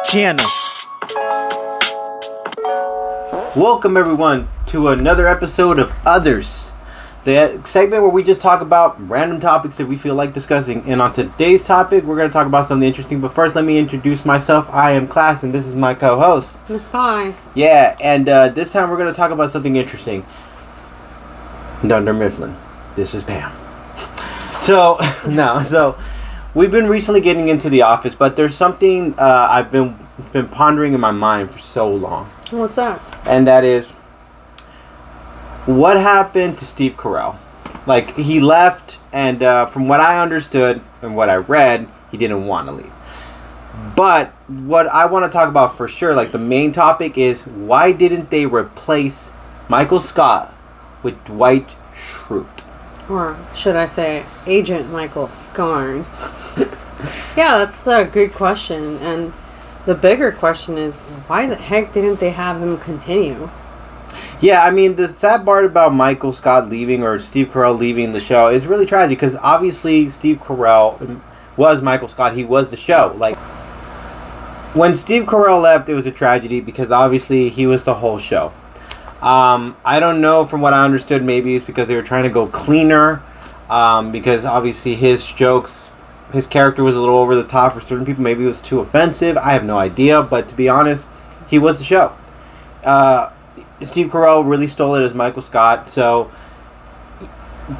channel. Welcome everyone to another episode of Others, the segment where we just talk about random topics that we feel like discussing. And on today's topic, we're going to talk about something interesting. But first, let me introduce myself. I am Class, and this is my co-host, Mspi. Yeah, and this time we're going to talk about something interesting. Dunder Mifflin. This is Pam. So we've been recently getting into The Office, but there's something I've been pondering in my mind for so long. What's that? And that is, what happened to Steve Carell? Like, he left, and from what I understood and what I read, he didn't want to leave. But what I want to talk about for sure, like the main topic, is why didn't they replace Michael Scott with Dwight Schrute? Or should I say Agent Michael Scarn? Yeah, that's a good question. And the bigger question is, why the heck didn't they have him continue? Yeah, I mean, the sad part about Michael Scott leaving, or Steve Carell leaving the show, is really tragic, because obviously Steve Carell was Michael Scott. He was the show. Like, when Steve Carell left, it was a tragedy, because obviously he was the whole show. I don't know, from what I understood, maybe it's because they were trying to go cleaner, because obviously his jokes, his character was a little over the top for certain people. Maybe it was too offensive. I have no idea, but to be honest, he was the show. Steve Carell really stole it as Michael Scott, so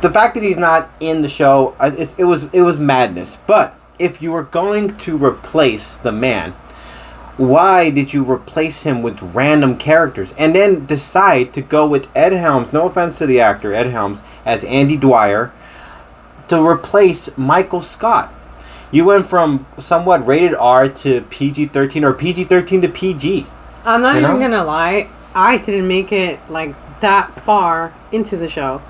the fact that he's not in the show, it was madness. But if you were going to replace the man, why did you replace him with random characters and then decide to go with Ed Helms, no offense to the actor Ed Helms, as Andy Dwyer, to replace Michael Scott? You went from somewhat rated R to PG-13, or PG-13 to PG. I'm not even gonna lie, I didn't make it like that far into the show.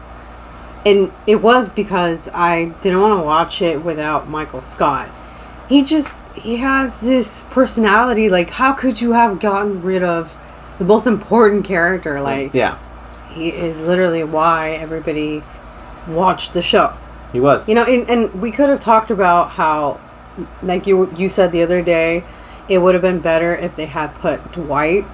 And it was because I didn't want to watch it without Michael Scott. He has this personality. Like, how could you have gotten rid of the most important character? Like, yeah, he is literally why everybody watched the show. He was. You know, and we could have talked about how, like you said the other day, it would have been better if they had put Dwight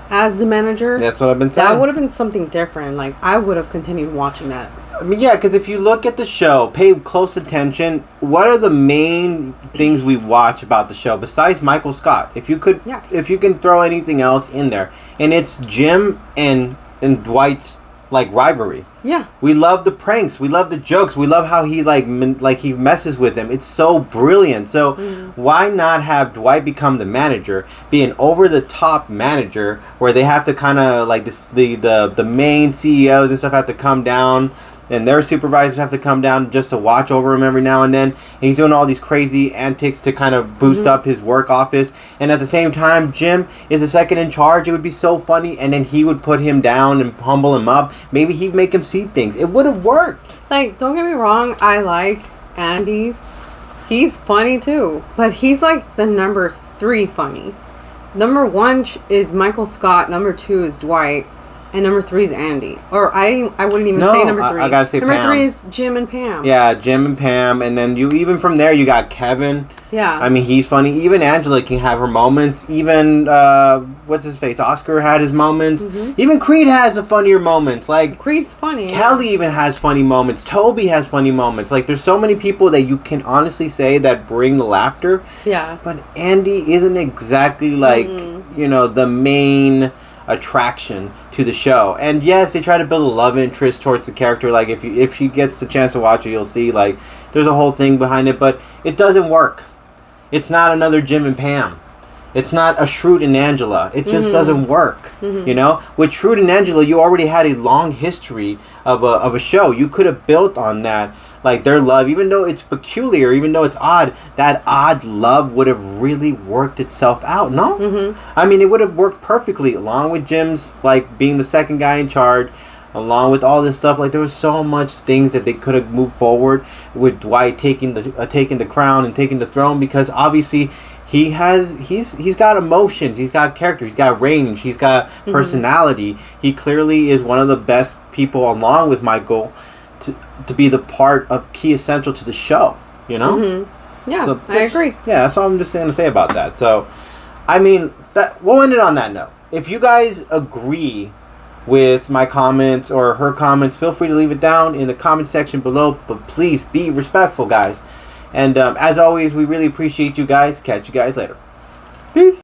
as the manager. That's what I've been saying. That would have been something different. Like, I would have continued watching that. I mean, yeah, because if you look at the show, pay close attention, what are the main things we watch about the show besides Michael Scott? If you can throw anything else in there, and it's Jim and Dwight's like rivalry. Yeah, we love the pranks, we love the jokes, we love how he he messes with them. It's so brilliant. So why not have Dwight become the manager, be an over the top manager where they have to kind of like the main CEOs and stuff have to come down, and their supervisors have to come down just to watch over him every now and then. And he's doing all these crazy antics to kind of boost up his work office. And at the same time, Jim is the second in charge. It would be so funny. And then he would put him down and humble him up. Maybe he'd make him see things. It would have worked. like, don't get me wrong, I like Andy. He's funny too, but he's like the number 3 funny. Number 1 is Michael Scott. Number 2 is Dwight. And number 3 is Andy. Or I wouldn't even say number 3. I gotta say number Pam. 3 is Jim and Pam. Yeah, Jim and Pam. And then even from there, you got Kevin. Yeah. I mean, he's funny. Even Angela can have her moments. Even, what's his face? Oscar had his moments. Even Creed has the funnier moments. Like, Creed's funny. Kelly even has funny moments. Toby has funny moments. Like, there's so many people that you can honestly say that bring the laughter. Yeah. But Andy isn't exactly like, the main attraction to the show. And yes, they try to build a love interest towards the character. Like, if she gets the chance to watch it, you'll see, like, there's a whole thing behind it, but it doesn't work. It's not another Jim and Pam. It's not a Schrute and Angela. It just doesn't work. You know, with Schrute and Angela, you already had a long history of a show. You could have built on that. Like, their love, even though it's peculiar, even though it's odd, that odd love would have really worked itself out, no? I mean, it would have worked perfectly, along with Jim's, like, being the second guy in charge, along with all this stuff. Like, there was so much things that they could have moved forward with Dwight taking the crown and taking the throne, because obviously he's got emotions, he's got character, he's got range, he's got personality. He clearly is one of the best people, along with Michael, to be the part of key essential to the show, you know? Yeah, so I agree. Yeah, that's all I'm just going to say about that. So, I mean, that we'll end it on that note. If you guys agree with my comments or her comments, feel free to leave it down in the comment section below. But please be respectful, guys. And as always, we really appreciate you guys. Catch you guys later. Peace.